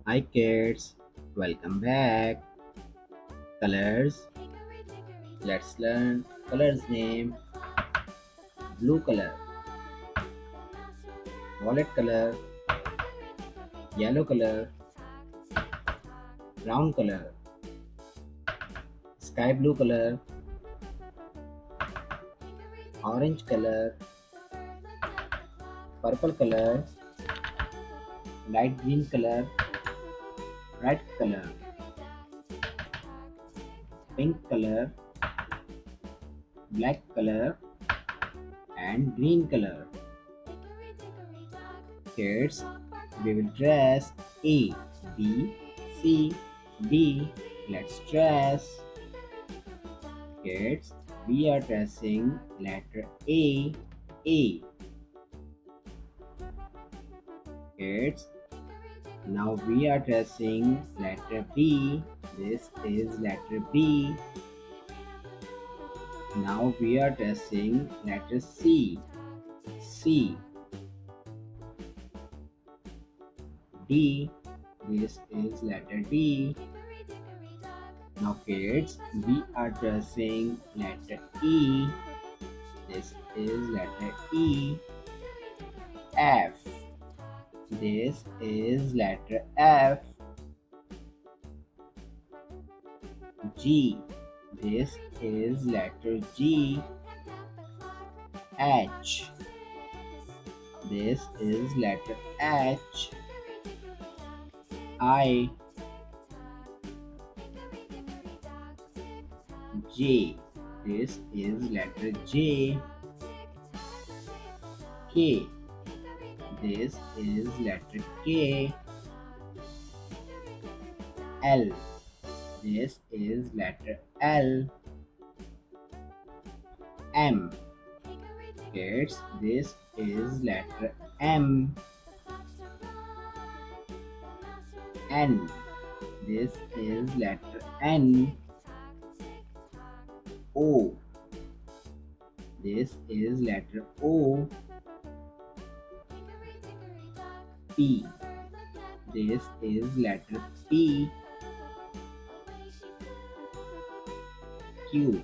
Hi kids, welcome back. Colors. Let's learn colors name. Blue color, violet color, yellow color, brown color, sky blue color, orange color, purple color, light green color, red color, pink color, black color, and green color. Kids, we will dress A, B, C, D. Let's dress. Kids, we are dressing letter A. A. Kids, now we are dressing letter B. This is letter B. Now we are dressing letter C. C. D. This is letter D. Now kids, we are dressing letter E. This is letter E. F. This is letter F. G. This is letter G. H. This is letter H. I. J. This is letter J. K. This is letter K. L. This is letter L. M. Kids, this is letter M. N. This is letter N. O. This is letter O. P. This is letter P. Q.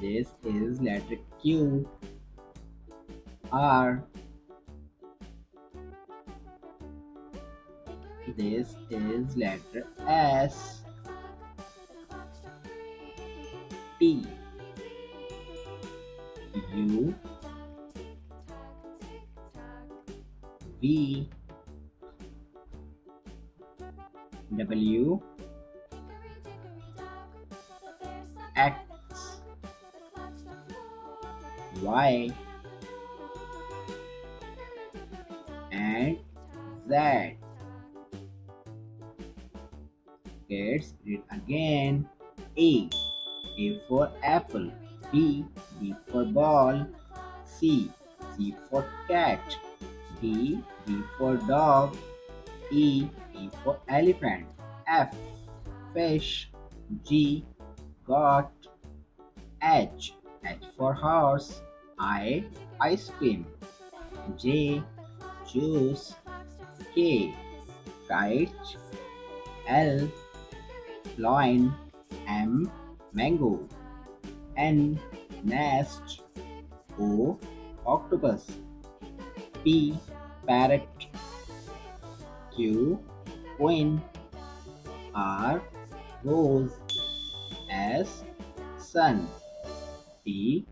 This is letter Q. R. This is letter S. T. U. V. W. X. Y. And Z. Kids, read again. A. A for apple. B. B for ball. C. C for cat. D. D for dog. E. E for elephant. F. Fish. G. Got. H. H for horse. I. Ice cream. J. Juice. K. Kite. L. Lion. M. Mango. N. Nest. O. Octopus. P. Parrot. Q. Queen. R. Rose. S. Sun. T.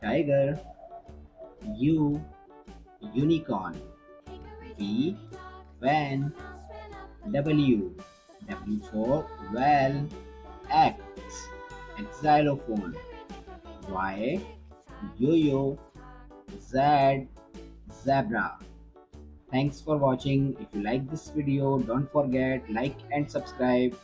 Tiger. U. Unicorn. V. Van. W. W for well. X. Xylophone. Y. Yo-yo. Z. Zebra. Thanks for watching. If you like this video, don't forget like and subscribe.